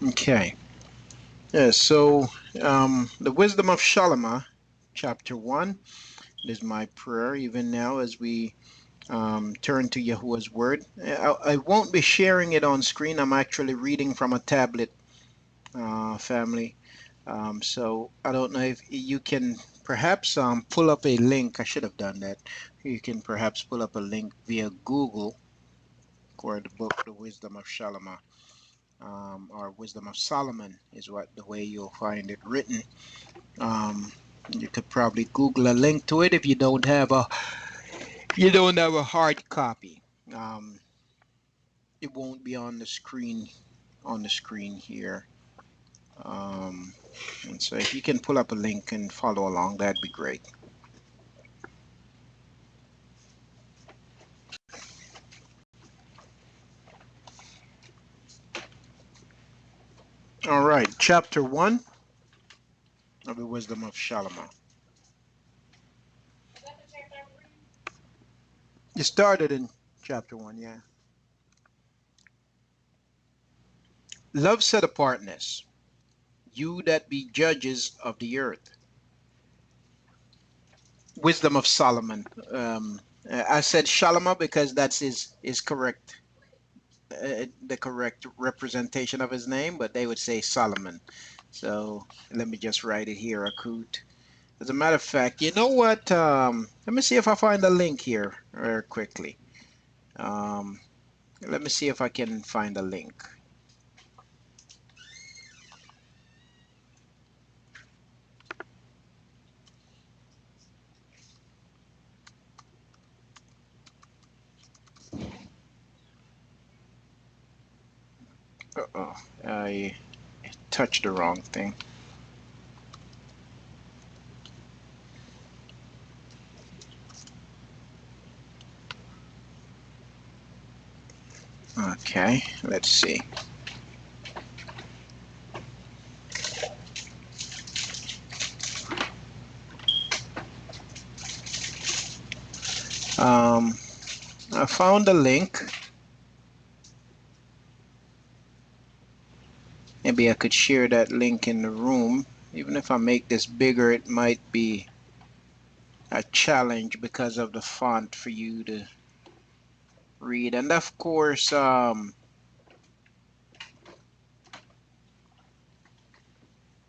Okay. Yeah, so the Wisdom of Shalamah, chapter 1, is my prayer even now as we turn to Yahuwah's Word. I won't be sharing it on screen. I'm actually reading from a tablet, family. So I don't know if you can perhaps pull up a link. I should have done that. You can perhaps pull up a link via Google for the book, The Wisdom of Shalamah. Or Wisdom of Solomon is what the way you'll find it written. You could probably Google a link to it if you don't have a hard copy. Um, it won't be on the screen here. Um, and so if you can pull up a link and follow along, that'd be great. All right, chapter 1 of the Wisdom of Shalamah. You started in chapter 1, yeah. Love set apartness, you that be judges of the earth. Wisdom of Solomon. I said Shalamah because that's his correct, the correct representation of his name, but they would say Solomon. So let me just write it here, Akut. As a matter of fact, you know what? Let me see if I find a link here quickly. Um, Let me see if I can find a link. Uh-oh, I touched the wrong thing. Okay, let's see. Um, I found a link. Maybe I could share that link in the room. Even if I make this bigger, it might be a challenge because of the font for you to read. And of course,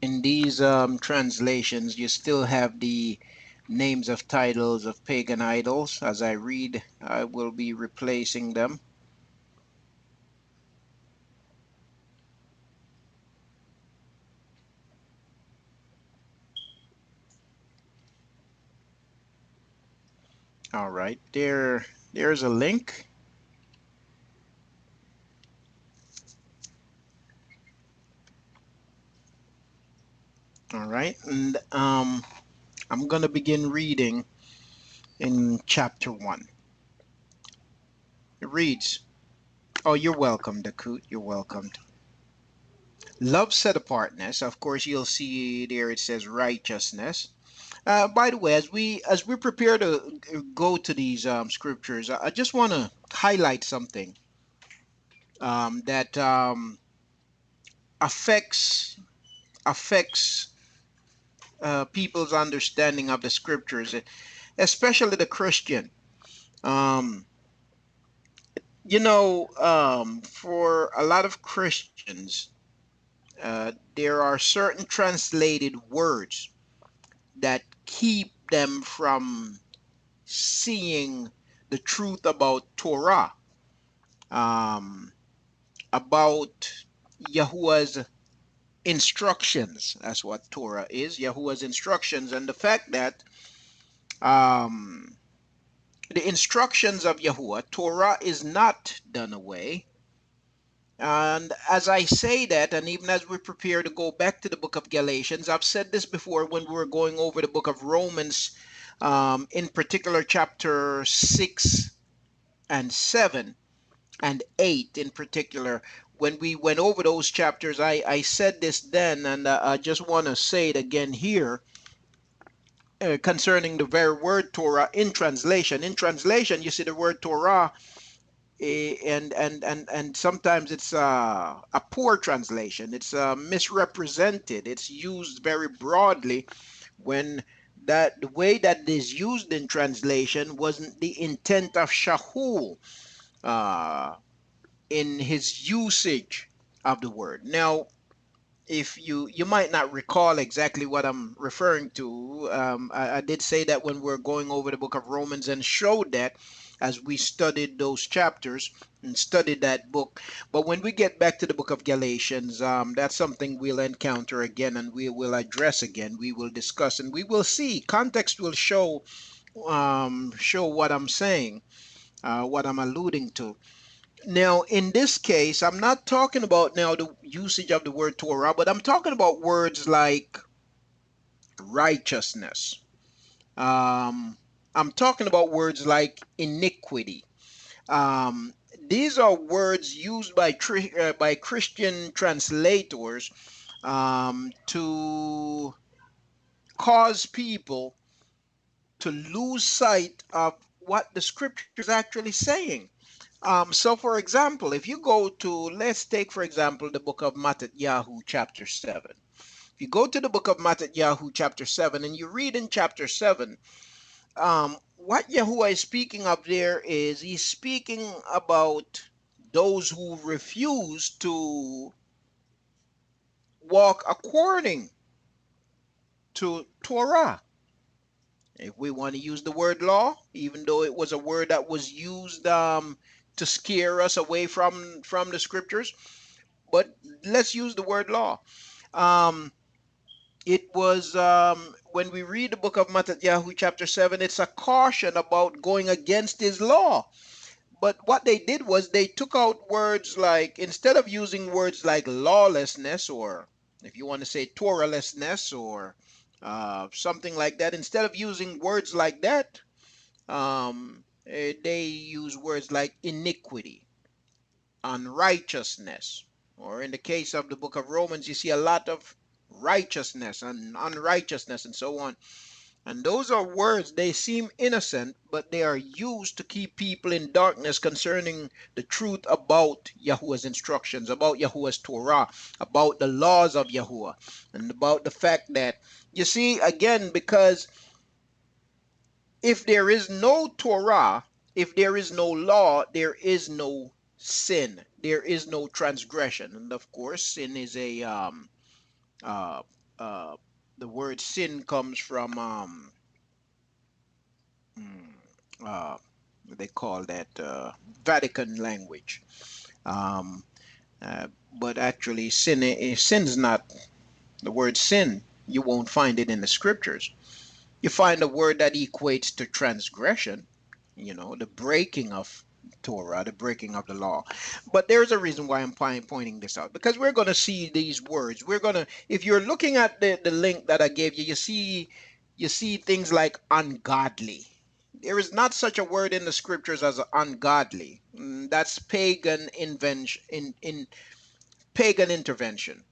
in these translations, you still have the names of titles of pagan idols. As I read, I will be replacing them. All right, there's a link. All right, and I'm gonna begin reading in chapter 1. It reads, "Oh, you're welcome, Dakut. You're welcome. Love set apartness. Of course, you'll see there it says righteousness. By the way, as we prepare to go to these scriptures, I just want to highlight something that affects people's understanding of the scriptures, especially the Christian. Um, for a lot of Christians, there are certain translated words that keep them from seeing the truth about Torah, um, about Yahuwah's instructions. That's what Torah is, Yahuwah's instructions, and the fact that um, the instructions of Yahuwah, Torah, is not done away. And as I say that, and even as we prepare to go back to the book of Galatians, I've said this before when we were going over the book of Romans, in particular, chapter 6 and 7 and 8 in particular. When we went over those chapters, I said this then, and I just want to say it again here concerning the very word Torah in translation. In translation, you see the word Torah And sometimes it's a poor translation. It's misrepresented. It's used very broadly when that the way that it is used in translation wasn't the intent of Shahul uh, in his usage of the word. Now, if you might not recall exactly what I'm referring to. I did say that when we're going over the book of Romans and showed that as we studied those chapters and studied that book. But when we get back to the book of Galatians, that's something we'll encounter again and we will address again. We will discuss and we will see. Context will show what I'm saying, what I'm alluding to. Now, in this case, I'm not talking about now the usage of the word Torah, but I'm talking about words like righteousness. I'm talking about words like iniquity. Um, these are words used by Christian translators to cause people to lose sight of what the scripture is actually saying. So, for example, if you go to, let's take, for example, the book of Yahuah, chapter 7. If you go to the book of Yahuah, chapter 7, and you read in chapter 7, what Yahuah is speaking of there is he's speaking about those who refuse to walk according to Torah. If we want to use the word law, even though it was a word that was used to scare us away from the scriptures, but let's use the word law. Um, it was when we read the book of Matthew chapter 7, it's a caution about going against his law. But what they did was they took out words like, instead of using words like lawlessness, or if you want to say Torahlessness, or something like that, instead of using words like that, they use words like iniquity, unrighteousness, or in the case of the book of Romans, you see a lot of righteousness and unrighteousness and so on. And those are words, they seem innocent, but they are used to keep people in darkness concerning the truth about Yahuwah's instructions, about Yahuwah's Torah, about the laws of Yahuwah, and about the fact that, you see, again, because if there is no Torah, if there is no law, there is no sin. There is no transgression. And of course, sin is a uh, uh, the word sin comes from mm, uh, what they call that Vatican language. Um, but actually, sin's not the word sin. You won't find it in the scriptures. You find a word that equates to transgression, the breaking of Torah, the breaking of the law. But there's a reason why I'm pointing this out, because we're going to see these words. We're going to, if you're looking at the link that I gave you, you see things like ungodly. There is not such a word in the scriptures as ungodly. That's pagan invention, in pagan intervention.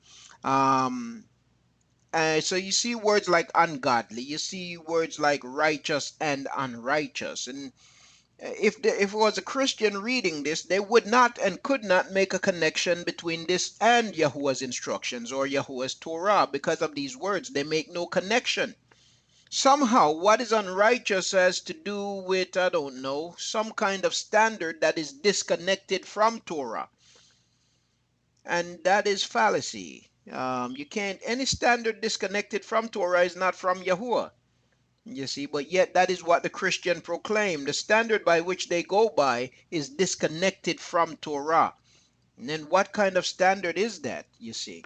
Um, so you see words like ungodly, you see words like righteous and unrighteous, and if it was a Christian reading this, they would not and could not make a connection between this and Yahuwah's instructions or Yahuwah's Torah because of these words. They make no connection. Somehow, what is unrighteous has to do with, I don't know, some kind of standard that is disconnected from Torah, and that is fallacy. You can't, any standard disconnected from Torah is not from Yahuwah. You see, but yet that is what the Christian proclaim. The standard by which they go by is disconnected from Torah. And then what kind of standard is that, you see?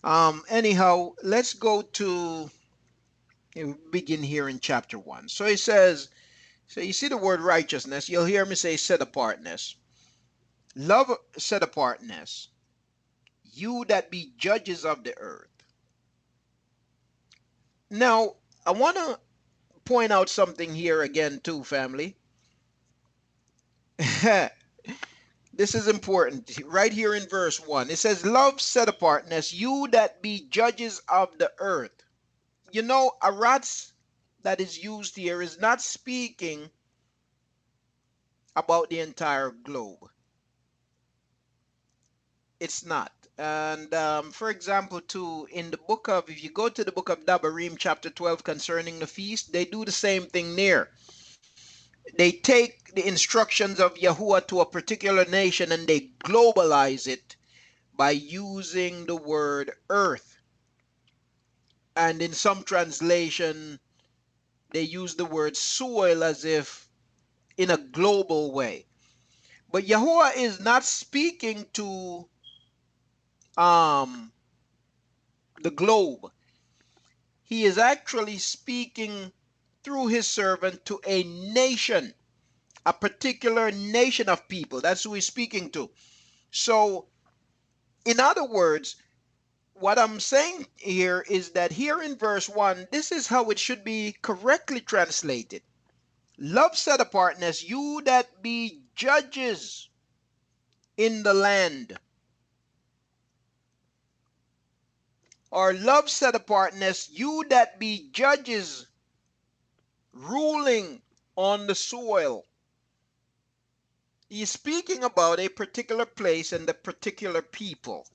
Anyhow, let's go to begin here in chapter 1. So he says, so you see the word righteousness, you'll hear me say set apartness. Love set apartness. You that be judges of the earth. Now, I want to point out something here again too, family. This is important. Right here in verse 1, it says, love set apartness, you that be judges of the earth. Aratz that is used here is not speaking about the entire globe. It's not. And for example, too, in the book of, if you go to the book of Dabarim, chapter 12, concerning the feast, they do the same thing there. They take the instructions of Yahuah to a particular nation and they globalize it by using the word earth. And in some translation, they use the word soil as if in a global way. But Yahuah is not speaking to um, the globe. He is actually speaking through his servant to a nation, a particular nation of people. That's who he's speaking to. So, in other words, what I'm saying here is that here in verse 1, this is how it should be correctly translated. Love set apartness, you that be judges in the land. Or love set apartness, you that be judges ruling on the soil. He's speaking about a particular place and the particular people.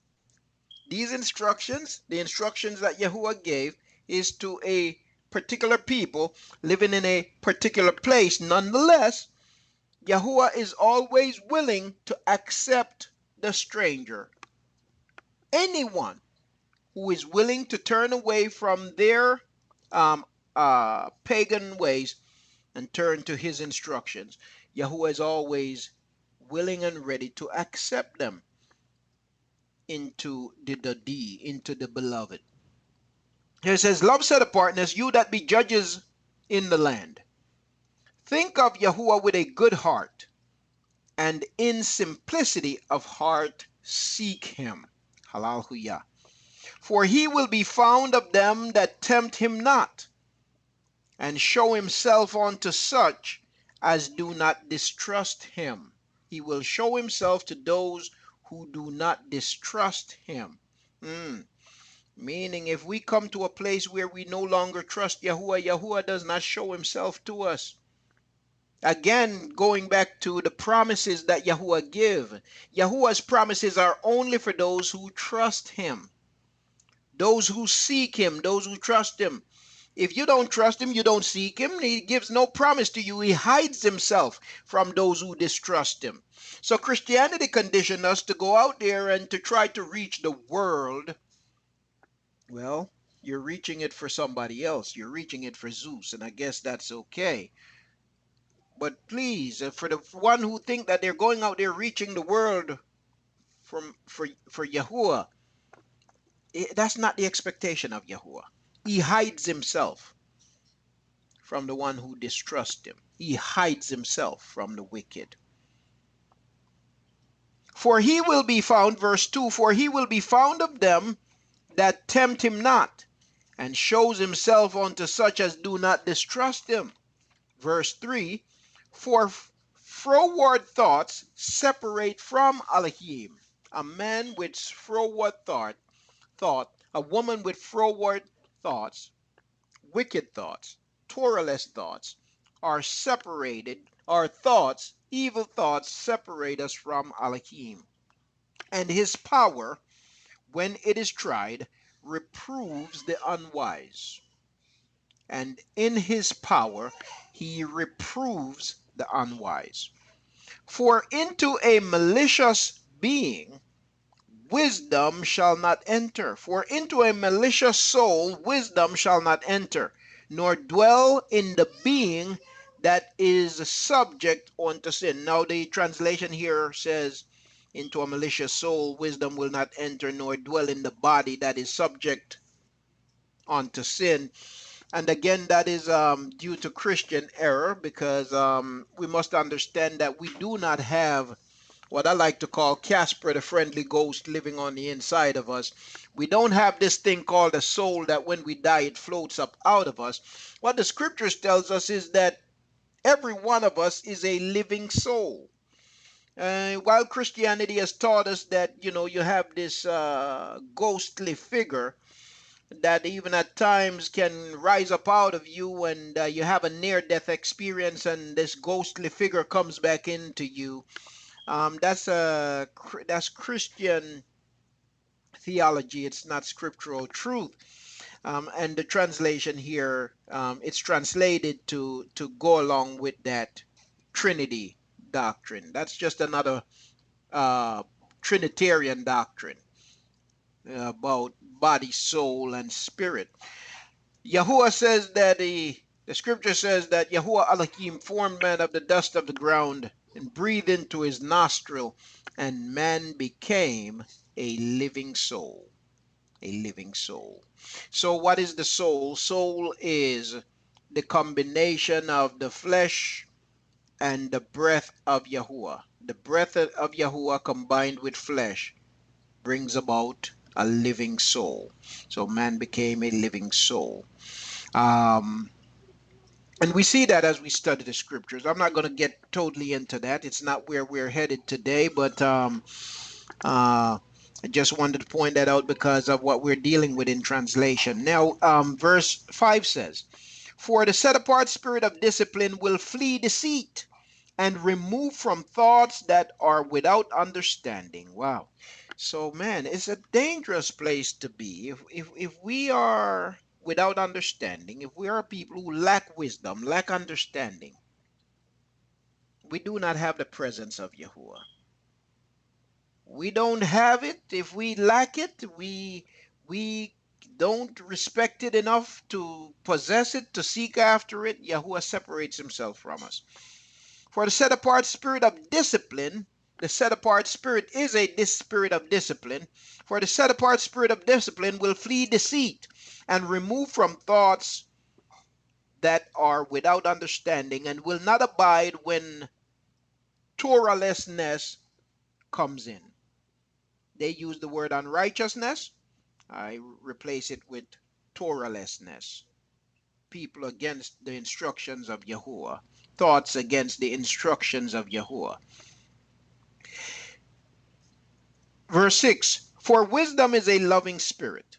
These instructions, the instructions that Yahuah gave, is to a particular people living in a particular place. Nonetheless, Yahuah is always willing to accept the stranger. Anyone who is willing to turn away from their pagan ways and turn to his instructions, Yahuah is always willing and ready to accept them into the Dadi, into the beloved. Here it says, love set apartness, you that be judges in the land. Think of Yahuah with a good heart, and in simplicity of heart seek him. Hallelujah. For he will be found of them that tempt him not, and show himself unto such as do not distrust him. He will show himself to those who do not distrust him. Meaning, if we come to a place where we no longer trust Yahuah, Yahuah does not show himself to us. Again, going back to the promises that Yahuah give, Yahuah's promises are only for those who trust him, those who seek him, those who trust him. If you don't trust him, you don't seek him, he gives no promise to you. He hides himself from those who distrust him. So Christianity conditioned us to go out there and to try to reach the world. Well, you're reaching it for somebody else. You're reaching it for Zeus, and I guess that's okay. But please, for the one who think that they're going out there reaching the world for Yahuah, that's not the expectation of Yahuah. He hides himself from the one who distrusts him. He hides himself from the wicked. For he will be found, verse 2, for he will be found of them that tempt him not, and shows himself unto such as do not distrust him. Verse 3, for froward thoughts separate from Elohim. A man with froward thought, a woman with froward thoughts, wicked thoughts, Torahless thoughts are separated. Our thoughts, evil thoughts, separate us from Elohim. And his power, when it is tried, reproves the unwise. And in his power he reproves the unwise. For into a malicious being wisdom shall not enter. For into a malicious soul wisdom shall not enter, nor dwell in the being that is subject unto sin. Now the translation here says, into a malicious soul wisdom will not enter, nor dwell in the body that is subject unto sin. And again, that is due to Christian error, because we must understand that we do not have what I like to call Casper, the friendly ghost, living on the inside of us. We don't have this thing called a soul that when we die it floats up out of us. What the scriptures tells us is that every one of us is a living soul. While Christianity has taught us that, you have this ghostly figure that even at times can rise up out of you, and you have a near-death experience and this ghostly figure comes back into you. That's Christian theology, it's not scriptural truth. And the translation here, it's translated to go along with that Trinity doctrine. That's just another uh, Trinitarian doctrine about body, soul, and spirit. Yahuwah says that the scripture says that Yahuwah Elohim formed man of the dust of the ground and breathed into his nostril, and man became a living soul. A living soul. So, what is the soul? Soul is the combination of the flesh and the breath of Yahuwah. The breath of Yahuwah combined with flesh brings about a living soul. So, man became a living soul. Um, and we see that as we study the scriptures. I'm not going to get totally into that. It's not where we're headed today, but I just wanted to point that out because of what we're dealing with in translation. Now, verse 5 says, "For the set apart spirit of discipline will flee deceit and remove from thoughts that are without understanding." Wow. So, man, it's a dangerous place to be. If we are without understanding, if we are people who lack wisdom, lack understanding, we do not have the presence of Yahuwah. We don't have it. If we lack it, we don't respect it enough to possess it, to seek after it. Yahuwah separates himself from us. For the set apart spirit of discipline, the set apart spirit is a spirit of discipline. For the set apart spirit of discipline will flee deceit and remove from thoughts that are without understanding, and will not abide when Torahlessness comes in. They use the word unrighteousness. I replace it with Torahlessness. People against the instructions of Yahuwah. Thoughts against the instructions of Yahuwah. Verse 6, "For wisdom is a loving spirit,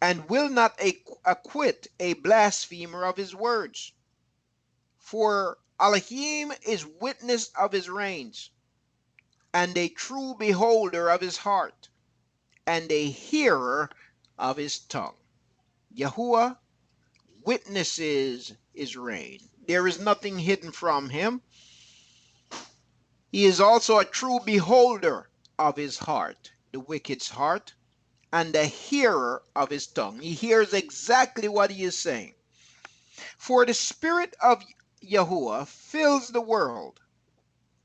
and will not acquit a blasphemer of his words. For Elohim is witness of his reigns, and a true beholder of his heart, and a hearer of his tongue." Yahuwah witnesses his reign. There is nothing hidden from him. He is also a true beholder of his heart, the wicked's heart, and the hearer of his tongue. He hears exactly what he is saying. For the spirit of Yahuwah fills the world,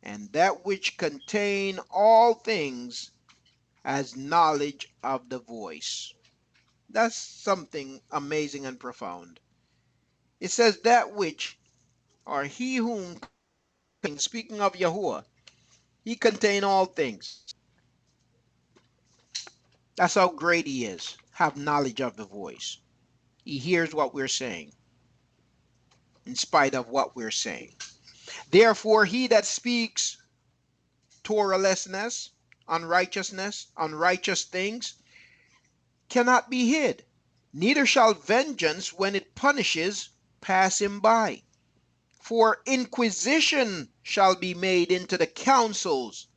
and that which contain all things has knowledge of the voice. That's something amazing and profound. It says that which, or he whom, speaking of Yahuwah, he contain all things. That's how great he is. Have knowledge of the voice. He hears what we're saying, in spite of what we're saying. Therefore, he that speaks Torahlessness, unrighteousness, unrighteous things, cannot be hid. Neither shall vengeance, when it punishes, pass him by. For inquisition shall be made into the counsels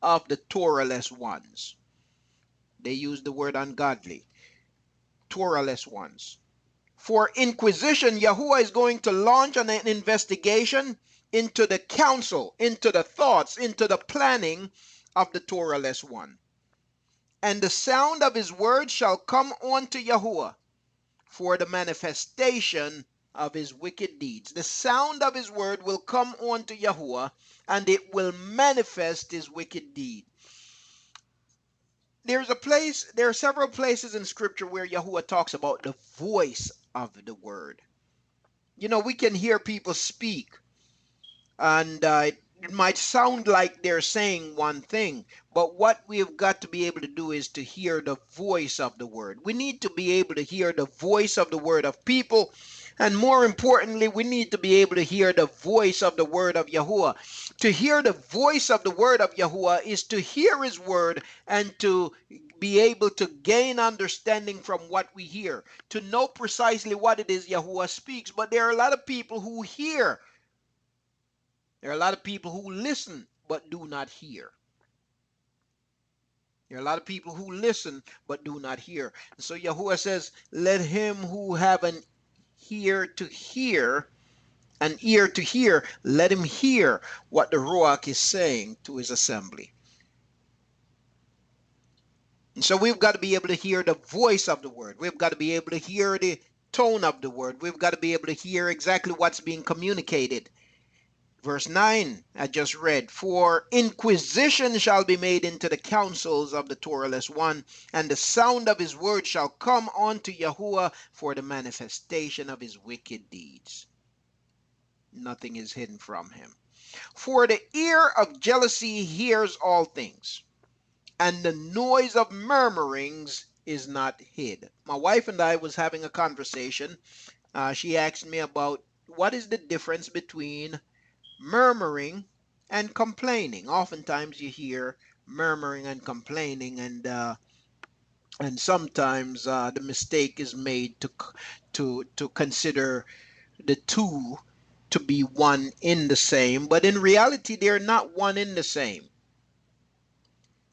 of the Torahless ones. They use the word ungodly. Torahless ones. For inquisition, Yahuwah is going to launch an investigation into the counsel, into the thoughts, into the planning of the Torahless one. And the sound of his word shall come on to Yahuwah for the manifestation of his wicked deeds. The sound of his word will come on to Yahuwah, and it will manifest his wicked deed. There are several places in scripture where Yahuwah talks about the voice of the word. You know, we can hear people speak, and it might sound like they're saying one thing, but what we have got to be able to do is to hear the voice of the word. We need to be able to hear the voice of the word of people, and more importantly, we need to be able to hear the voice of the word of Yahuwah. To hear the voice of the word of Yahuwah is to hear his word and to be able to gain understanding from what we hear, to know precisely what it is Yahuwah speaks. But there are a lot of people who hear. There are a lot of people who listen but do not hear. There are a lot of people who listen but do not hear. And so Yahuwah says, let him who have an ear to hear, let him hear what the Ruach is saying to his assembly. And so we've got to be able to hear the voice of the word. We've got to be able to hear the tone of the word. We've got to be able to hear exactly what's being communicated. Verse 9, I just read, for inquisition shall be made into the counsels of the Torahless one, and the sound of his word shall come unto Yahuwah for the manifestation of his wicked deeds. Nothing is hidden from him. For the ear of jealousy hears all things, and the noise of murmurings is not hid. My wife and I was having a conversation. She asked me about what is the difference between murmuring and complaining. Oftentimes you hear murmuring and complaining, and sometimes the mistake is made to consider the two to be one in the same, but in reality they're not one in the same.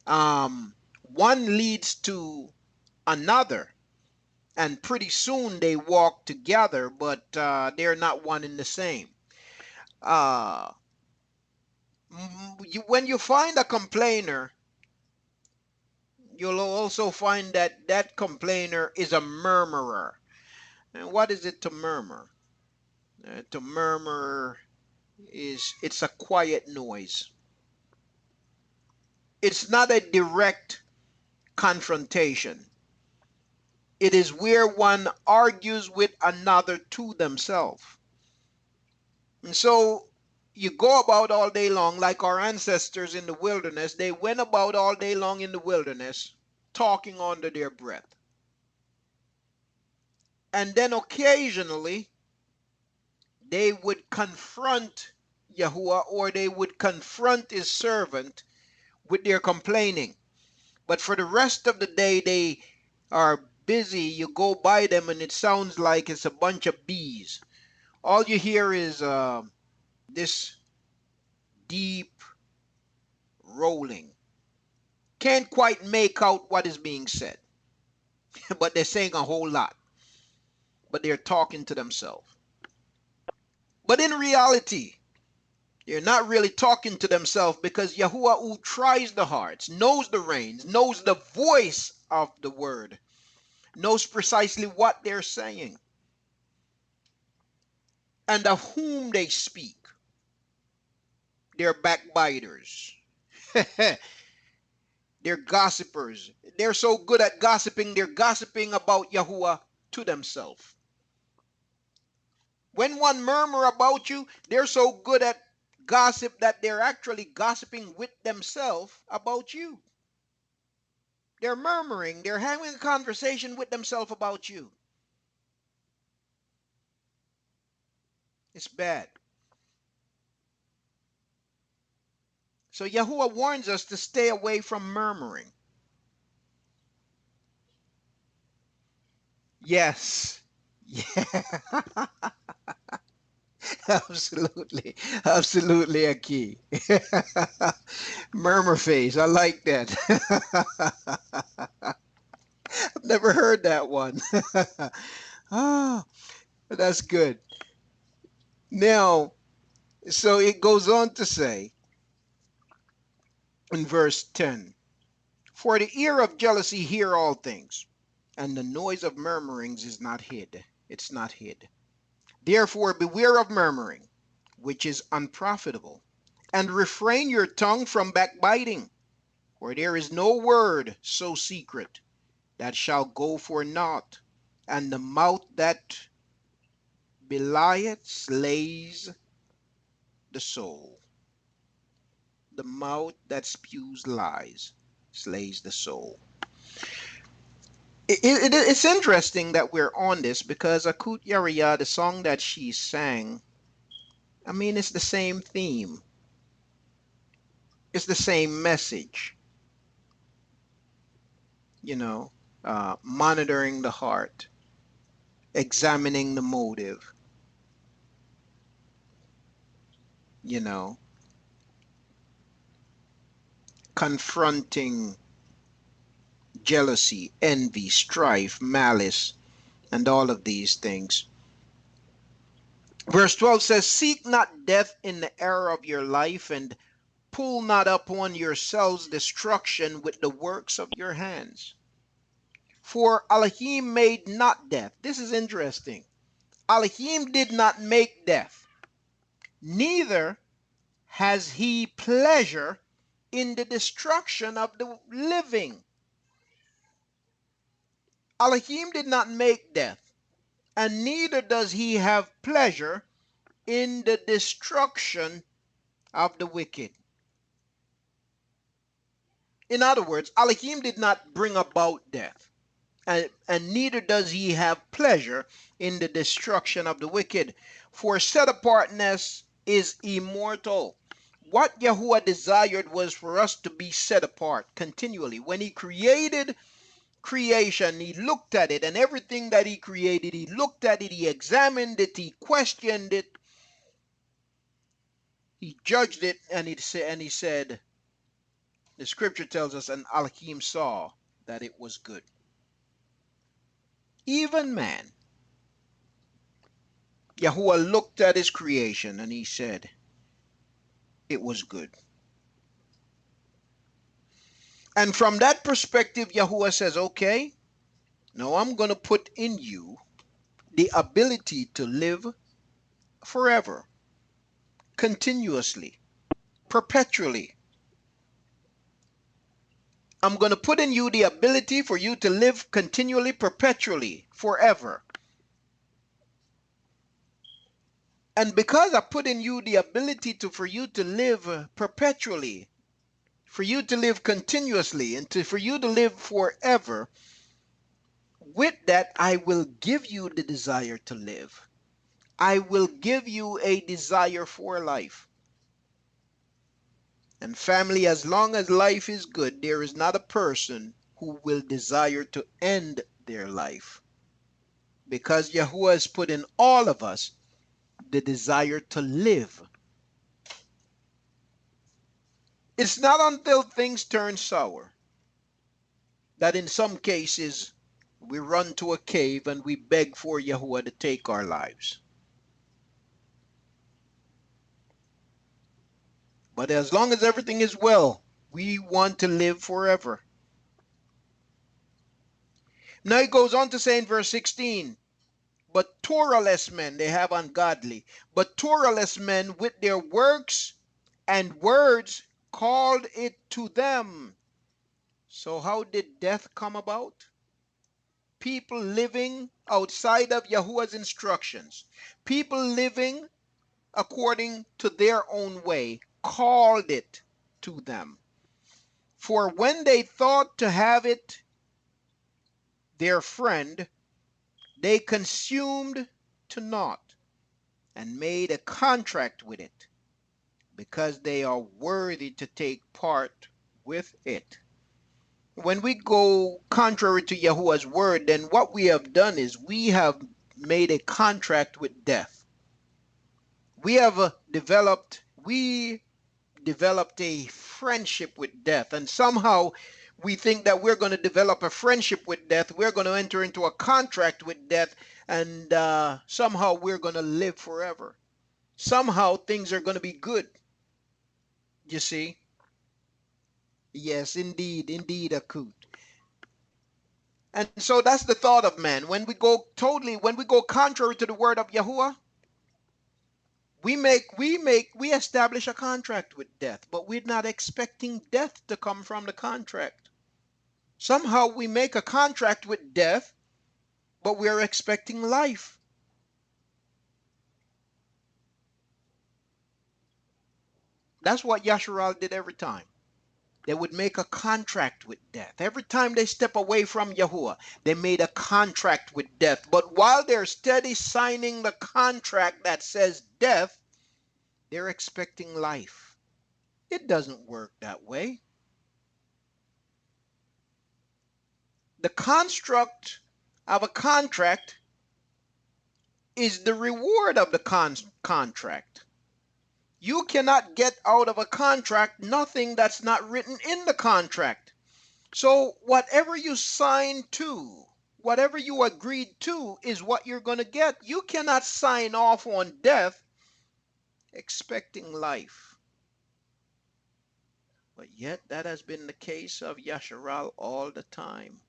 One leads to another, and pretty soon they walk together, but they're not one in the same. Uh, when you find a complainer, you'll also find that that complainer is a murmurer. And what is it to murmur? To murmur it's a quiet noise. It's not a direct confrontation. It is where one argues with another to themselves. And so you go about all day long, like our ancestors in the wilderness. They went about all day long in the wilderness talking under their breath. And then occasionally they would confront Yahuwah, or they would confront his servant with their complaining. But for the rest of the day, they are busy. You go by them and it sounds like it's a bunch of bees. All you hear is this deep rolling. Can't quite make out what is being said, but they're saying a whole lot. But they're talking to themselves. But in reality, they're not really talking to themselves, because Yahuwah, who tries the hearts, knows the reins, knows the voice of the word, knows precisely what they're saying and of whom they speak. They're backbiters. They're gossipers. They're so good at gossiping, they're gossiping about Yahuwah to themselves. When one murmur about you, they're so good at gossip that they're actually gossiping with themselves about you. They're murmuring. They're having a conversation with themselves about you. It's bad. So Yahuwah warns us to stay away from murmuring. Yes. Yeah. Absolutely. Absolutely a key. Murmur face. I like that. I've never heard that one. Ah, that's good. Now, so it goes on to say in verse 10, for the ear of jealousy hear all things, and the noise of murmurings is not hid. It's not hid. Therefore beware of murmuring, which is unprofitable, and refrain your tongue from backbiting, for there is no word so secret that shall go for naught, and the mouth that belieth slays the soul. The mouth that spews lies slays the soul. It's interesting that we're on this, because Akut Yariya, the song that she sang, I mean, it's the same theme. It's the same message, you know, monitoring the heart, examining the motive, you know, confronting jealousy, envy, strife, malice, and all of these things. Verse 12 says, seek not death in the era of your life, and pull not upon yourselves destruction with the works of your hands. For Elohim made not death. This is interesting. Elohim did not make death, neither has he pleasure in the destruction of the living. Elohim did not make death, and neither does he have pleasure in the destruction of the wicked. In other words, Elohim did not bring about death, and neither does he have pleasure in the destruction of the wicked. For set apartness is immortal. What Yahuah desired was for us to be set apart continually. When he created creation, he looked at it, and everything that he created, he looked at it, he examined it, he questioned it, he judged it, and he said, the scripture tells us, and Elohim saw that it was good. Even man, Yahuah looked at his creation and he said, it was good. And from that perspective, Yahuah says, okay, now I'm going to put in you the ability to live forever, continuously, perpetually. I'm going to put in you the ability for you to live continually, perpetually, forever. And because I put in you the ability for you to live perpetually, for you to live continuously, and for you to live forever, with that I will give you the desire to live. I will give you a desire for life. And family, as long as life is good, there is not a person who will desire to end their life. Because Yahuah has put in all of us the desire to live. It's not until things turn sour that in some cases we run to a cave and we beg for Yahuah to take our lives. But as long as everything is well, we want to live forever. Now he goes on to say in verse 16, but Torahless men, they have ungodly, but Torahless men with their works and words called it to them. So how did death come about? People living outside of Yahuah's instructions, people living according to their own way, called it to them. For when they thought to have it their friend, they consumed to naught and made a contract with it, because they are worthy to take part with it. When we go contrary to Yahuah's word, then what we have done is we have made a contract with death. We developed a friendship with death, and somehow we think that we're going to develop a friendship with death, we're going to enter into a contract with death, and somehow we're going to live forever. Somehow things are going to be good. You see? Yes, indeed, Akut. And so that's the thought of man. When we go contrary to the word of Yahuah, we establish a contract with death, but we're not expecting death to come from the contract. Somehow we make a contract with death, but we're expecting life. That's what Yashar'Al did every time. They would make a contract with death. Every time they step away from Yahuah, they made a contract with death. But while they're steady signing the contract that says death, they're expecting life. It doesn't work that way. The construct of a contract is the reward of the contract. You cannot get out of a contract nothing that's not written in the contract. So whatever you sign to, whatever you agreed to is what you're going to get. You cannot sign off on death expecting life. But yet that has been the case of Yashar'Al all the time.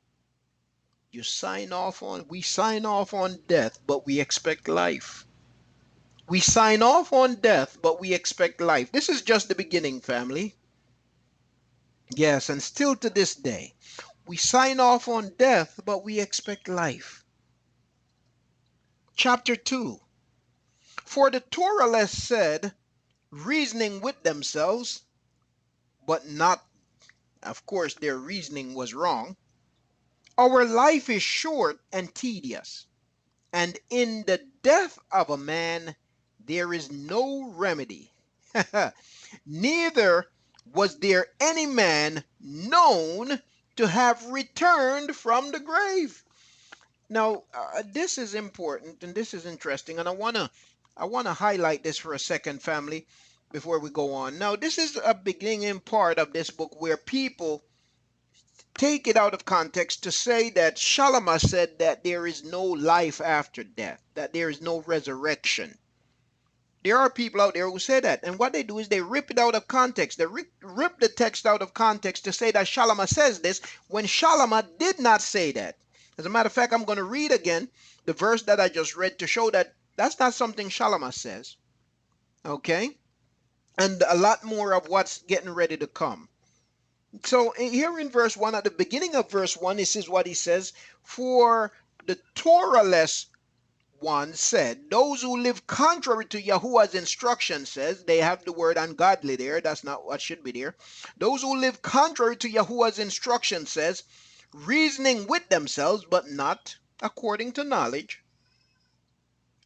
We sign off on death, but we expect life. We sign off on death, but we expect life. This is just the beginning, family. Yes, and still to this day, we sign off on death, but we expect life. Chapter 2. For the Torah less said, reasoning with themselves, but not, of course, their reasoning was wrong. Our life is short and tedious, and in the death of a man there is no remedy. Neither was there any man known to have returned from the grave. Now, this is important and this is interesting, and I wanna highlight this for a second, family, before we go on. Now, this is a beginning part of this book where people take it out of context to say that Shalamah said that there is no life after death, that there is no resurrection. There are people out there who say that, and what they do is they rip it out of context. They rip the text out of context to say that Shalamah says this when Shalamah did not say that. As a matter of fact, I'm going to read again the verse that I just read to show that that's not something Shalamah says. Okay? And a lot more of what's getting ready to come. So here in verse 1, at the beginning of verse 1, this is what he says: for the Torah-less one said, those who live contrary to Yahuah's instruction, says, they have the word ungodly there. That's not what should be there. Those who live contrary to Yahuah's instruction, says, reasoning with themselves, but not according to knowledge.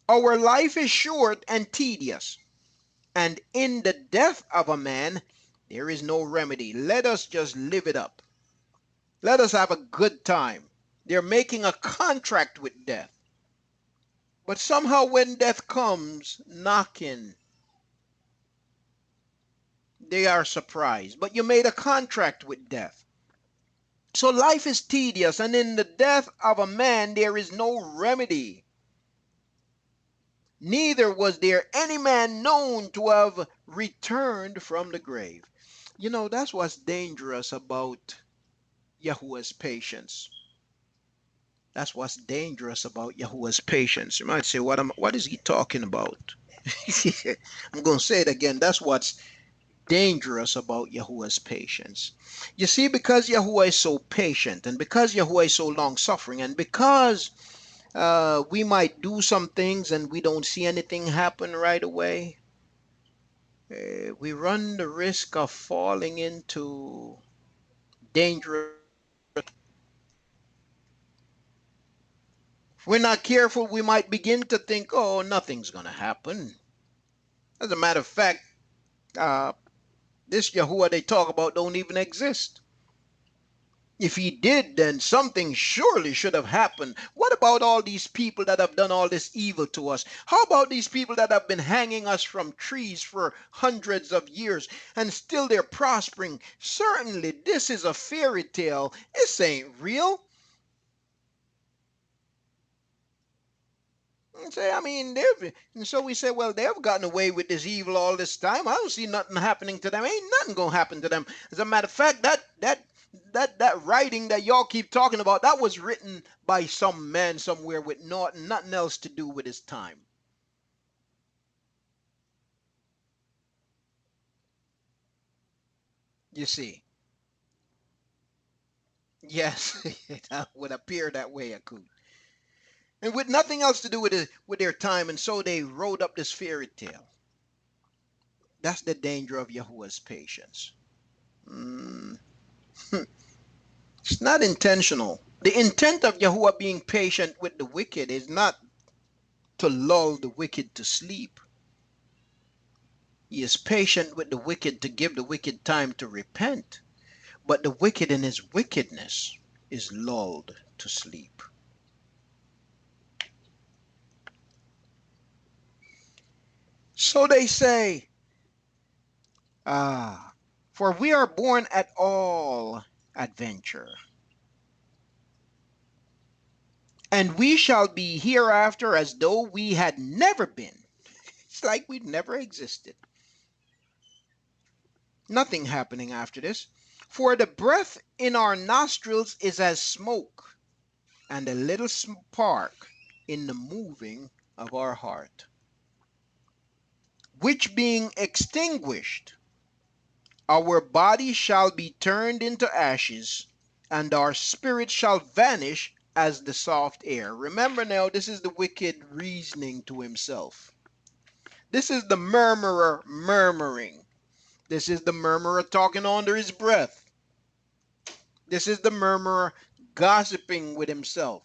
Our life is short and tedious, and in the death of a man there is no remedy. Let us just live it up. Let us have a good time. They're making a contract with death. But somehow when death comes knocking, they are surprised. But you made a contract with death. So life is tedious, and in the death of a man there is no remedy. Neither was there any man known to have returned from the grave. You know, that's what's dangerous about Yahuah's patience. That's what's dangerous about Yahuah's patience. You might say, what is he talking about? I'm going to say it again. That's what's dangerous about Yahuah's patience. You see, because Yahuah is so patient, and because Yahuah is so long suffering, and because we might do some things and we don't see anything happen right away, we run the risk of falling into dangerous. If we're not careful, we might begin to think, oh, nothing's going to happen. As a matter of fact, uh, this Yahuah they talk about don't even exist. If he did, then something surely should have happened. What about all these people that have done all this evil to us? How about these people that have been hanging us from trees for hundreds of years and still they're prospering? Certainly, this is a fairy tale. This ain't real. And say, I mean, and so we say, well, they've gotten away with this evil all this time. I don't see nothing happening to them. Ain't nothing gonna happen to them. As a matter of fact, that writing that y'all keep talking about, that was written by some man somewhere with nothing else to do with his time. You see, yes, it would appear that way, Akut. And with nothing else to do with their time, and so they wrote up this fairy tale. That's the danger of Yahuah's patience. Mm. It's not intentional. The intent of Yahuah being patient with the wicked is not to lull the wicked to sleep. He is patient with the wicked to give the wicked time to repent. But the wicked in his wickedness is lulled to sleep. So they say, for we are born at all adventure. And we shall be hereafter as though we had never been. It's like we'd never existed. Nothing happening after this. For the breath in our nostrils is as smoke, and a little spark in the moving of our heart, which being extinguished, our body shall be turned into ashes, and our spirit shall vanish as the soft air. Remember now, this is the wicked reasoning to himself. This is the murmurer murmuring. This is the murmurer talking under his breath. This is the murmurer gossiping with himself.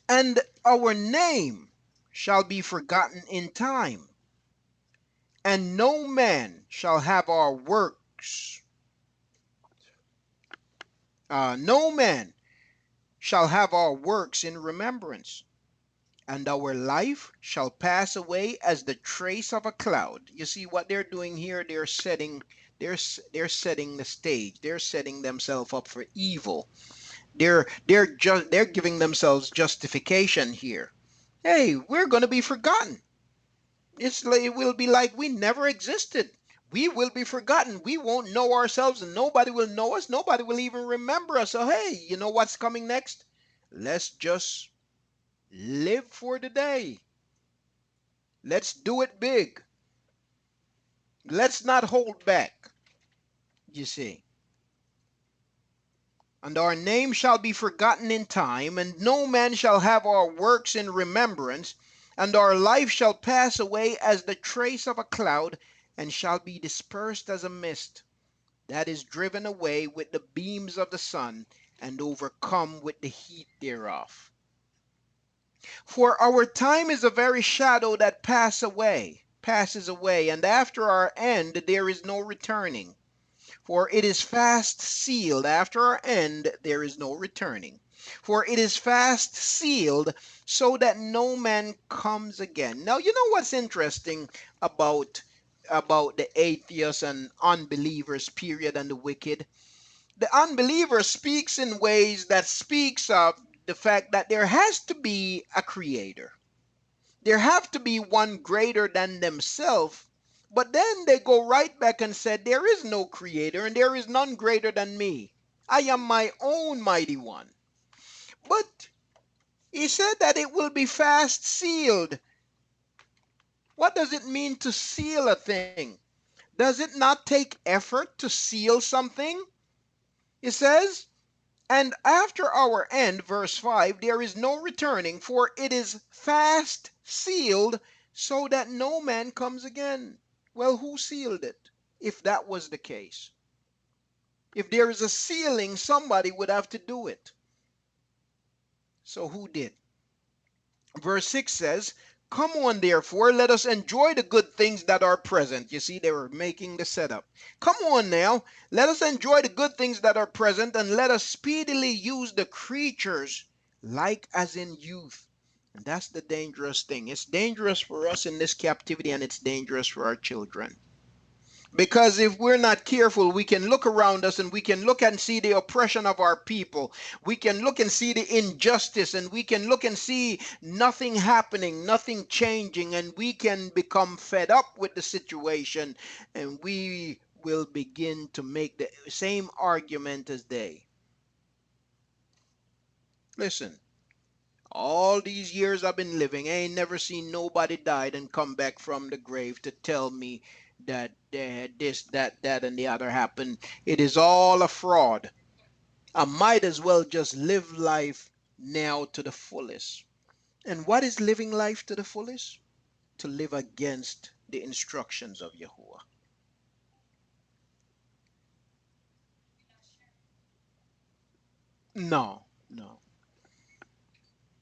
And our name shall be forgotten in time, and no man shall have our works. No man shall have our works in remembrance, and our life shall pass away as the trace of a cloud. You see what they're doing here? They're setting the stage. They're setting themselves up for evil. They're giving themselves justification here. Hey, we're going to be forgotten. It will be like we never existed. We will be forgotten. We won't know ourselves, and nobody will know us. Nobody will even remember us. So hey, you know what's coming next? Let's just live for the day. Let's do it big. Let's not hold back. You see. And our name shall be forgotten in time, and no man shall have our works in remembrance, and our life shall pass away as the trace of a cloud, and shall be dispersed as a mist that is driven away with the beams of the sun, and overcome with the heat thereof. For our time is a very shadow that passes away, and after our end there is no returning. For it is fast sealed, after our end there is no returning. For it is fast sealed, so that no man comes again. Now you know what's interesting about the atheists and unbelievers period and the wicked? The unbeliever speaks in ways that speaks of the fact that there has to be a creator. There have to be one greater than themselves. But then they go right back and said, there is no creator and there is none greater than me. I am my own mighty one. But he said that it will be fast sealed. What does it mean to seal a thing? Does it not take effort to seal something? It says, and after our end, verse 5, there is no returning, for it is fast sealed, so that no man comes again. Well, who sealed it? If that was the case. If there is a sealing, somebody would have to do it. So who did? Verse 6 says, come on, therefore, let us enjoy the good things that are present. You see, they were making the setup. Come on now, let us enjoy the good things that are present, and let us speedily use the creatures like as in youth. And that's the dangerous thing. It's dangerous for us in this captivity, and it's dangerous for our children. Because if we're not careful, we can look around us and we can look and see the oppression of our people. We can look and see the injustice, and we can look and see nothing happening, nothing changing, and we can become fed up with the situation, and we will begin to make the same argument as they. Listen, all these years I've been living, I ain't never seen nobody died and come back from the grave to tell me that this, that, and the other happened. It is all a fraud. I might as well just live life now to the fullest. And what is living life to the fullest? To live against the instructions of Yahuah. No, no.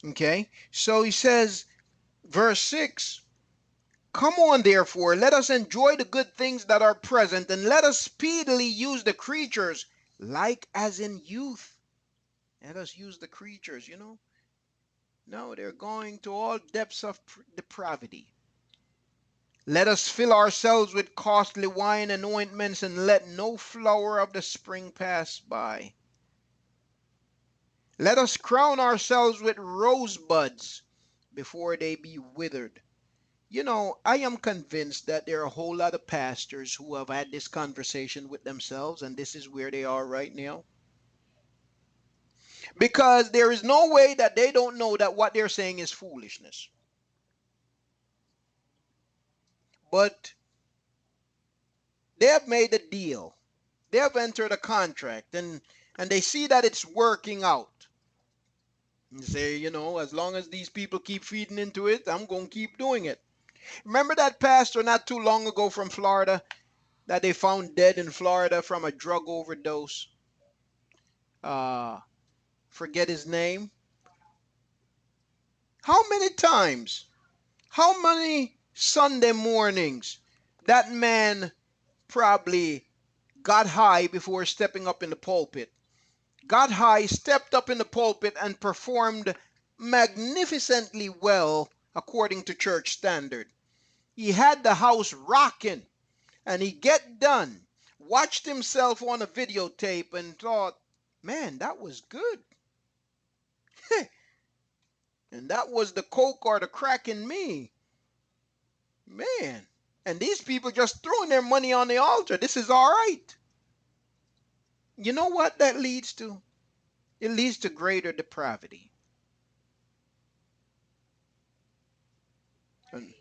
Okay? So he says, verse 6, come on, therefore, let us enjoy the good things that are present, and let us speedily use the creatures like as in youth. Let us use the creatures, you know. No, they're going to all depths of depravity. Let us fill ourselves with costly wine and ointments, and let no flower of the spring pass by. Let us crown ourselves with rosebuds before they be withered. You know, I am convinced that there are a whole lot of pastors who have had this conversation with themselves, and this is where they are right now. Because there is no way that they don't know that what they're saying is foolishness. But they have made a deal. They have entered a contract, and they see that it's working out. And say, you know, as long as these people keep feeding into it, I'm going to keep doing it. Remember that pastor not too long ago from Florida that they found dead in Florida from a drug overdose? Uh, Forget his name. How many times, how many Sunday mornings that man probably got high before stepping up in the pulpit? Got high, stepped up in the pulpit, and performed magnificently well according to church standard. He had the house rocking, and he get done, watched himself on a videotape, and thought, man, that was good. And that was the coke or the crack in me. Man. And these people just throwing their money on the altar. This is all right. You know what that leads to? It leads to greater depravity. And,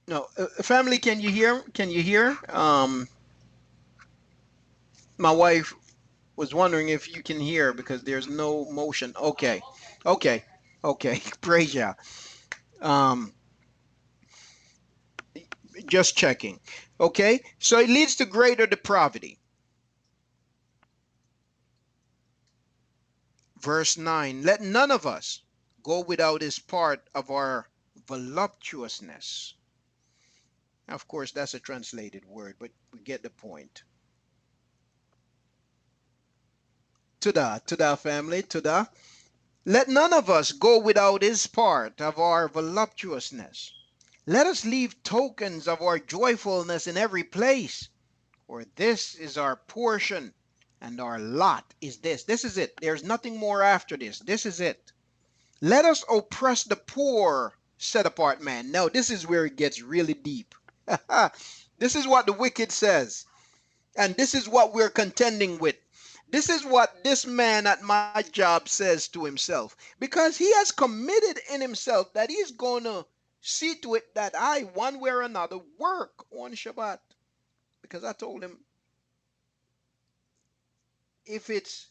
no, family, can you hear? Can you hear? My wife was wondering if you can hear because there's no motion. Okay, okay, okay. Praise Yah. Um, just checking. Okay, so it leads to greater depravity. Verse 9, let none of us go without his part of our voluptuousness. Of course, that's a translated word, but we get the point. Tuda, family, tuda. Let none of us go without his part of our voluptuousness. Let us leave tokens of our joyfulness in every place, for this is our portion, and our lot is this. This is it. There's nothing more after this. This is it. Let us oppress the poor, set apart man. Now, this is where it gets really deep. This is what the wicked says. And this is what we're contending with. This is what this man at my job says to himself. Because he has committed in himself that he's going to see to it that I, one way or another, work on Shabbat. Because I told him, if it's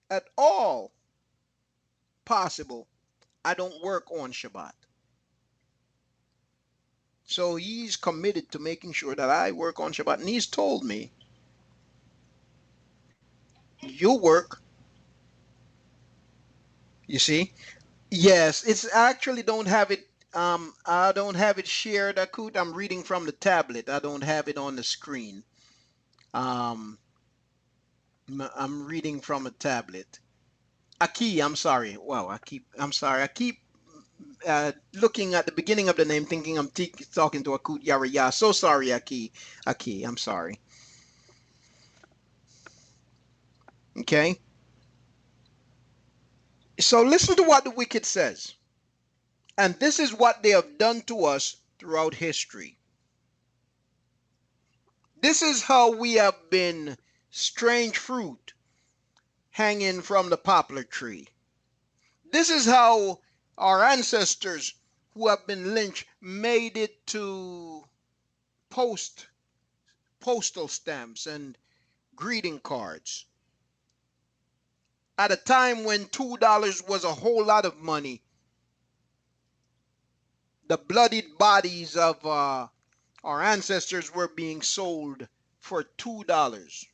at all possible, I don't work on Shabbat. So he's committed to making sure that I work on Shabbat. And he's told me, you work. You see? Yes, it's actually don't have it. I don't have it shared, Akut. I'm reading from the tablet. I don't have it on the screen. Um, I'm reading from a tablet. Aki, I'm sorry. Wow, I'm sorry. I keep looking at the beginning of the name, thinking I'm talking to Akut Yaraya. So sorry, Aki. Aki, I'm sorry. Okay. So listen to what the wicked says. And this is what they have done to us throughout history. This is how we have been strange fruit hanging from the poplar tree. This is how our ancestors who have been lynched made it to postal stamps and greeting cards. At a time when $2 was a whole lot of money, the bloodied bodies of our ancestors were being sold for $2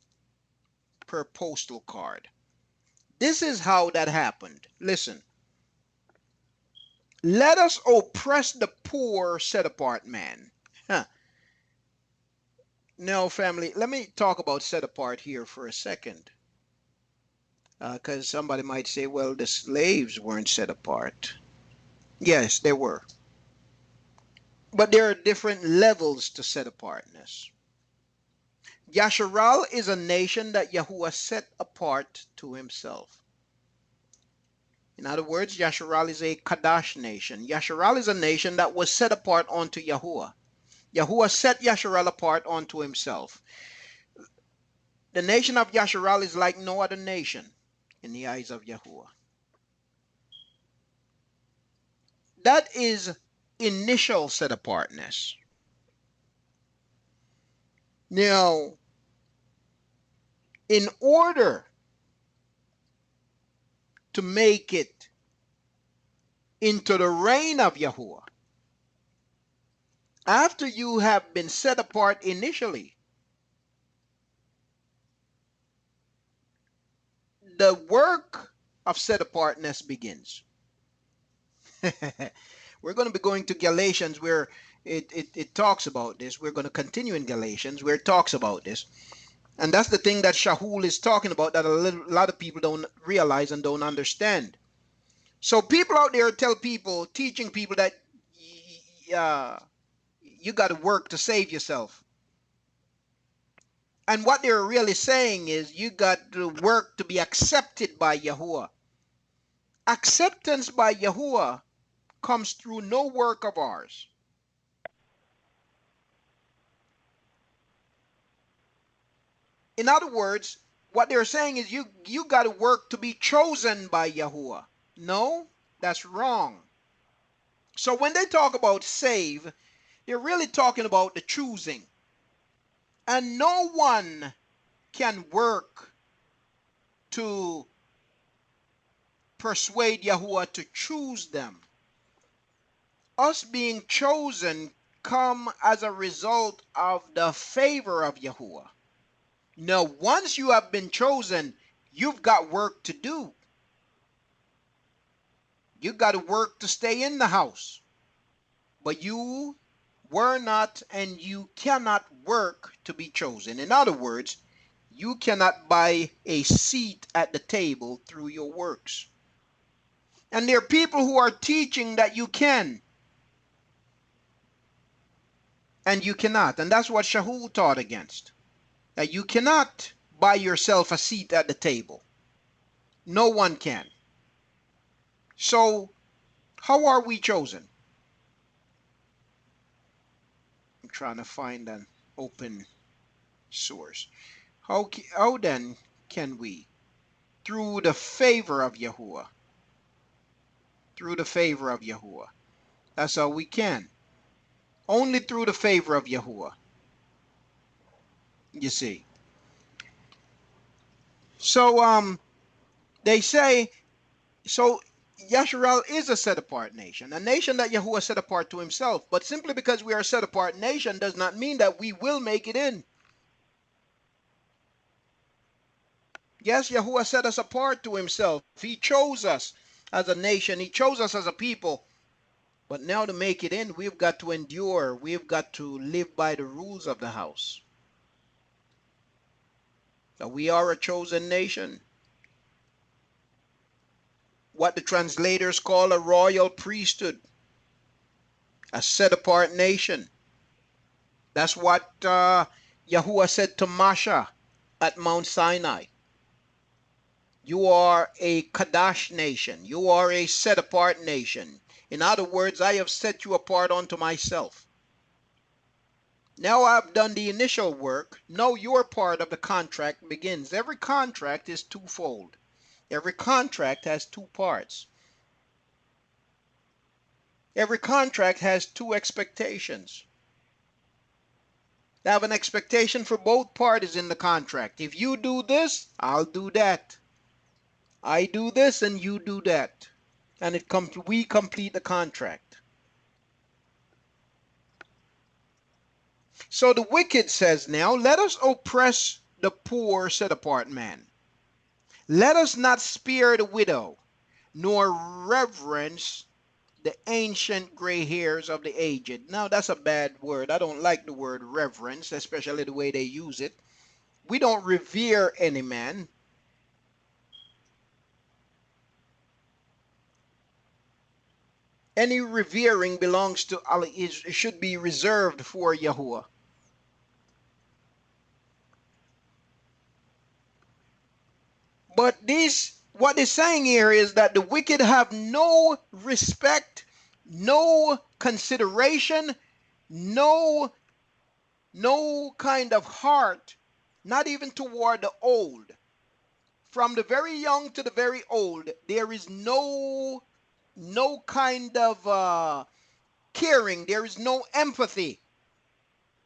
per postal card. This is how that happened. Listen. Let us oppress the poor, set apart man. Huh. Now, family, let me talk about set apart here for a second. Because somebody might say, well, the slaves weren't set apart. Yes, there were. But there are different levels to set apartness. Yashar'Al is a nation that Yahuah set apart to himself. In other words, Yashar'Al is a Kadash nation. Yashar'Al is a nation that was set apart unto Yahuah. Yahuah set Yashar'Al apart unto himself. The nation of Yashar'Al is like no other nation in the eyes of Yahuah. That is initial set apartness. Now, in order to make it into the reign of Yahuah, after you have been set apart initially, the work of set apartness begins. We're going to be going to Galatians where it talks about this. We're going to continue in Galatians where it talks about this. And that's the thing that Shahul is talking about that a lot of people don't realize and don't understand. So people out there tell people, teaching people that you got to work to save yourself. And what they're really saying is you got to work to be accepted by Yahuah. Acceptance by Yahuah comes through no work of ours. In other words, what they're saying is you got to work to be chosen by Yahuah. No, that's wrong. So when they talk about save, they're really talking about the choosing. And no one can work to persuade Yahuah to choose them. Us being chosen come as a result of the favor of Yahuah. Now, once you have been chosen, you've got work to do. You got to work to stay in the house. But you were not and you cannot work to be chosen. In other words, you cannot buy a seat at the table through your works. And there are people who are teaching that you can and you cannot. And that's what Shahul taught against. That you cannot buy yourself a seat at the table. No one can. So, how are we chosen? I'm trying to find an open source. How then can we? Through the favor of Yahuah. Through the favor of Yahuah. That's how we can. Only through the favor of Yahuah. You see. So they say, so Yashar'Al is a set apart nation, a nation that Yahuah set apart to himself. But simply because we are a set apart nation does not mean that we will make it in. Yes, Yahuah set us apart to himself. He chose us as a nation. He chose us as a people. But now to make it in, we've got to endure. We've got to live by the rules of the house. So we are a chosen nation. What the translators call a royal priesthood. A set apart nation. That's what Yahuah said to Masha at Mount Sinai. You are a Kadash nation. You are a set apart nation. In other words, I have set you apart unto myself. Now I've done the initial work. Now your part of the contract begins. Every contract is twofold. Every contract has two parts. Every contract has two expectations. I have an expectation for both parties in the contract. If you do this, I'll do that. I do this and you do that. And we complete the contract. So the wicked says now, let us oppress the poor set apart man. Let us not spare the widow, nor reverence the ancient gray hairs of the aged. Now that's a bad word. I don't like the word reverence, especially the way they use it. We don't revere any man. Any revering belongs to Allah, should be reserved for Yahuah. But this, what it's saying here is that the wicked have no respect, no consideration, no no kind of heart, not even toward the old. From the very young to the very old, there is no kind of caring. There is no empathy.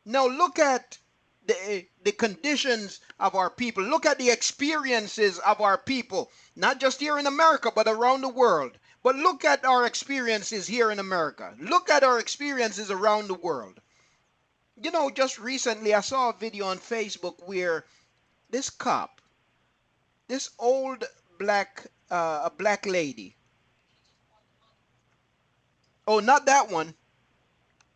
Now look at the conditions of our people. Look at the experiences of our people, not just here in America, but around the world. But look at our experiences here in America. Look at our experiences around the world. You know, just recently I saw a video on Facebook where this cop, this old a black lady. Oh, not that one.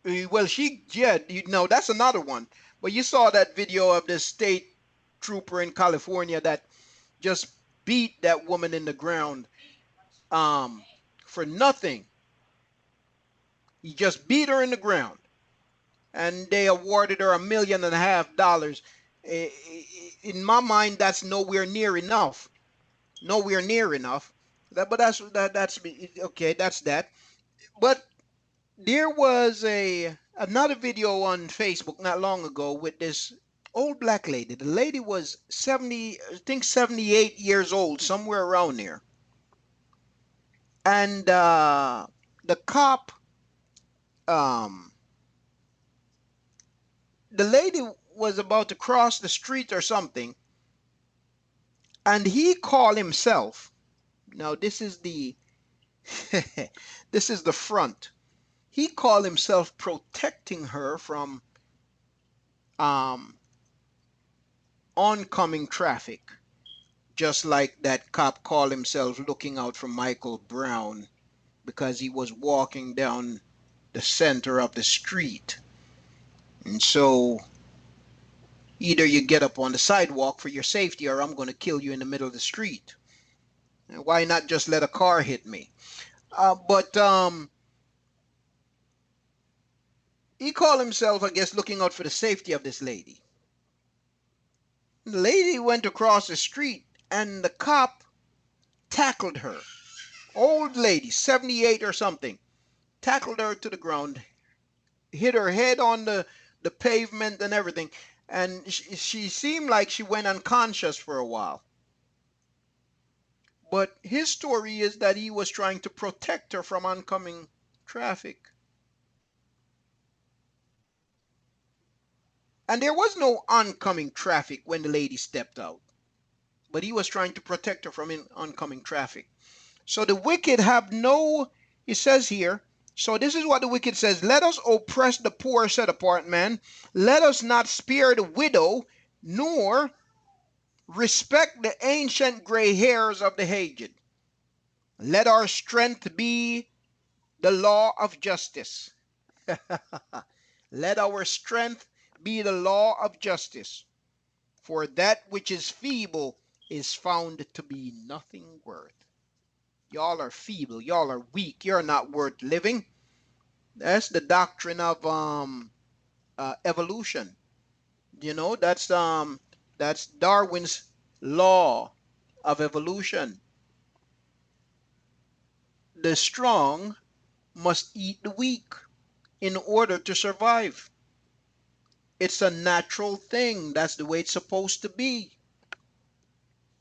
Well, yeah, you know, that's another one. But you saw that video of this state trooper in California that just beat that woman in the ground for nothing. He just beat her in the ground, and they awarded her $1.5 million. In my mind, that's nowhere near enough. Nowhere near enough. But that's okay. That's that. But there was another video on Facebook not long ago with this old black lady. The lady was 70, I think 78 years old, somewhere around there. And the cop, um, the lady was about to cross the street or something, and he called himself. Now this is the this is the front. He called himself protecting her from um, oncoming traffic, just like that cop called himself looking out for Michael Brown because he was walking down the center of the street. And so either you get up on the sidewalk for your safety or I'm going to kill you in the middle of the street. Why not just let a car hit me? But he called himself, I guess, looking out for the safety of this lady. The lady went across the street and the cop tackled her. Old lady, 78 or something, tackled her to the ground, hit her head on the pavement and everything. And she seemed like she went unconscious for a while. But his story is that he was trying to protect her from oncoming traffic. And there was no oncoming traffic when the lady stepped out. But he was trying to protect her from oncoming traffic. So the wicked have no, it says here, so this is what the wicked says: let us oppress the poor set apart man, let us not spare the widow, nor respect the ancient gray hairs of the aged. Let our strength be the law of justice. Let our strength be the law of justice. For that which is feeble is found to be nothing worth. Y'all are feeble. Y'all are weak. You're not worth living. That's the doctrine of evolution. You know, that's Darwin's law of evolution. The strong must eat the weak in order to survive. It's a natural thing. That's the way it's supposed to be.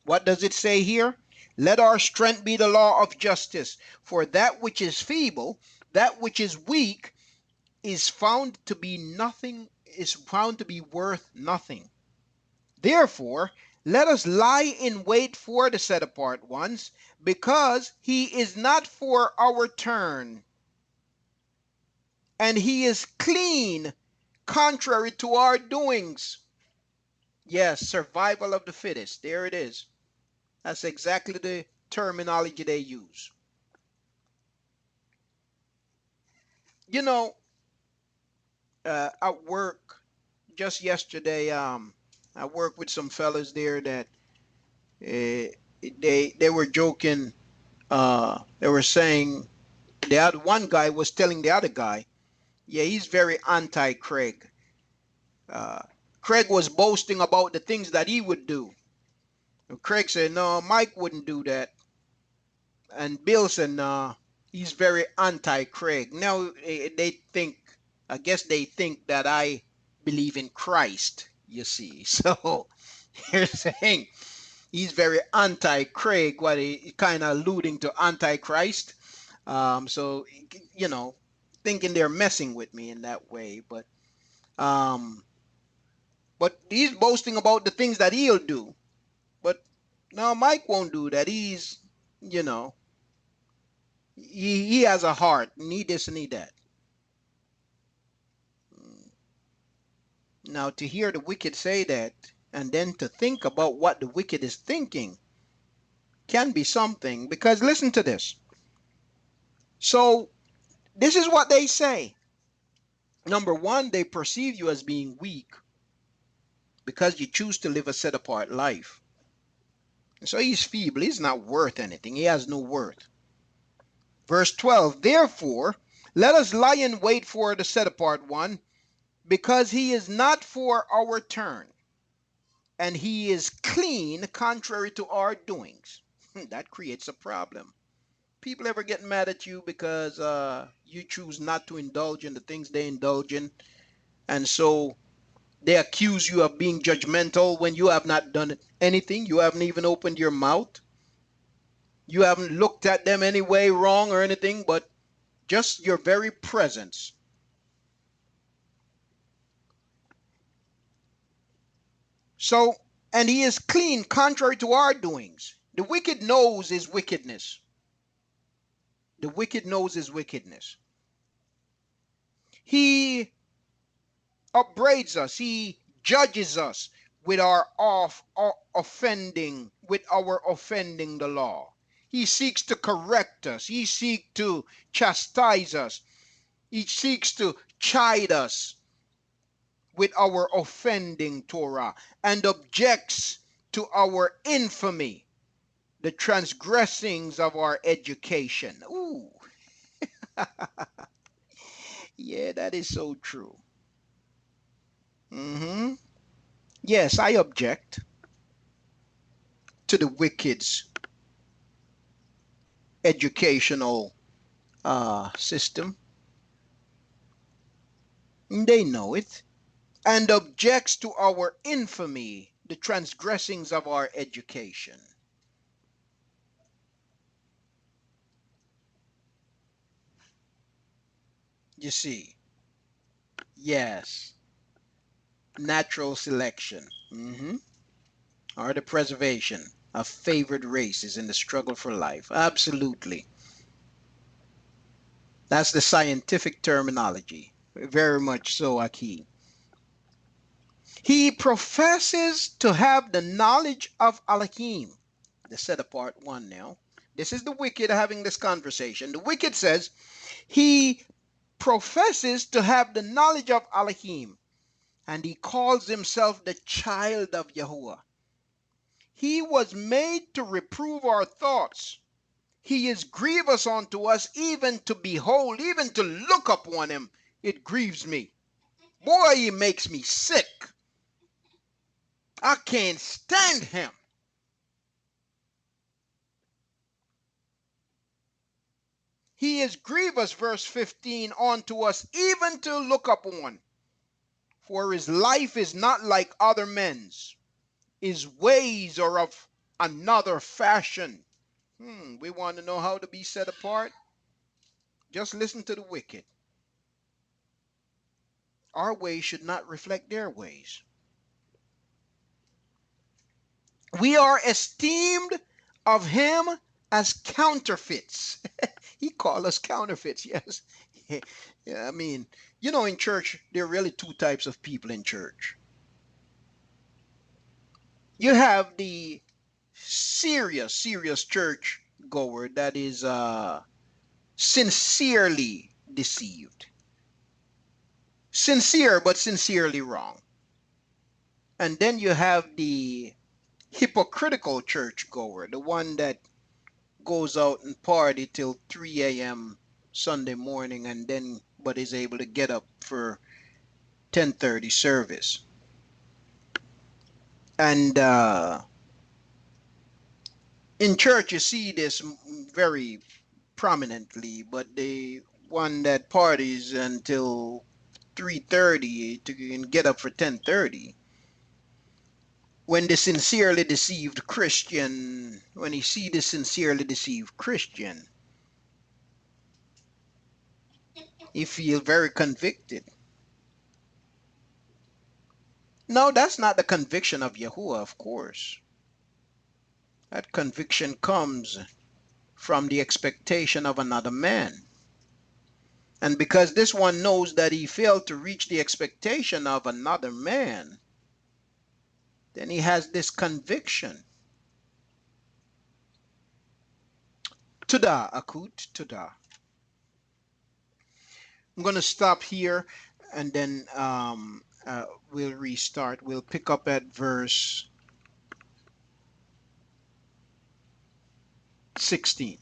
What does it say here? Let our strength be the law of justice. For that which is feeble, that which is weak, is found to be nothing, is found to be worth nothing. Therefore, let us lie in wait for the set apart ones, because he is not for our turn, and he is clean, contrary to our doings. Yes, survival of the fittest. There it is. That's exactly the terminology they use. You know, at work just yesterday, I worked with some fellas there that they were joking. They were saying The other one guy was telling the other guy, yeah, he's very anti-Craig. Uh, Craig was boasting about the things that he would do. And Craig said, no, Mike wouldn't do that. And Bill said, no, he's very anti-Craig. Now they think, I guess they think that I believe in Christ, you see. So you're saying he's very anti-Craig, what he kind of alluding to antichrist. So, you know, thinking they're messing with me in that way. Um, but he's boasting about the things that he'll do. But no, Mike won't do that. He's, you know, he has a heart. Need this and need that. Now, to hear the wicked say that, and then to think about what the wicked is thinking, can be something. Because listen to this. So, this is what they say. Number one, they perceive you as being weak because you choose to live a set apart life. So he's feeble. He's not worth anything. He has no worth. Verse 12, therefore, let us lie in wait for the set apart one, because he is not for our turn, and he is clean contrary to our doings. That creates a problem. People ever get mad at you because you choose not to indulge in the things they indulge in, and so they accuse you of being judgmental when you have not done anything. You haven't even opened your mouth. You haven't looked at them any way wrong or anything, but just your very presence. So, and he is clean contrary to our doings. The wicked knows his wickedness. The wicked knows his wickedness. He upbraids us. He judges us with our offending, with our offending the law. He seeks to correct us. He seeks to chastise us. He seeks to chide us with our offending Torah, and objects to our infamy, the transgressings of our education. Ooh, yeah, that is so true. Yes, I object to the wicked's educational system. They know it. And objects to our infamy, the transgressings of our education. You see, yes, natural selection, or the preservation of favored races in the struggle for life. Absolutely. That's the scientific terminology. Very much so, Aki. He professes to have the knowledge of Elohim. The set apart one now. This is the wicked having this conversation. The wicked says he professes to have the knowledge of Elohim, and he calls himself the child of Yahuah. He was made to reprove our thoughts. He is grievous unto us, even to behold, even to look upon him. It grieves me. Boy, he makes me sick. I can't stand him. He is grievous, verse 15, unto us, even to look upon. For his life is not like other men's. His ways are of another fashion. We want to know how to be set apart? Just listen to the wicked. Our ways should not reflect their ways. We are esteemed of him as counterfeits. He called us counterfeits, yes. Yeah, I mean, you know, in church, there are really two types of people in church. You have the serious church goer that is sincerely deceived. Sincere, but sincerely wrong. And then you have the hypocritical church goer, the one that goes out and party till 3 a.m. Sunday morning and then but is able to get up for 10:30 service. And in church you see this very prominently, but the one that parties until 3:30 to get up for 10:30, when the sincerely deceived Christian, when he see the sincerely deceived Christian, he feel very convicted. No, that's not the conviction of Yahuah, of course. That conviction comes from the expectation of another man. And because this one knows that he failed to reach the expectation of another man, then he has this conviction. Tuda, Akut, Tuda. I'm going to stop here and then we'll restart. We'll pick up at verse 16.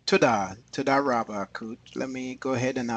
Tuda, Tuda Rabba Akut. Let me go ahead and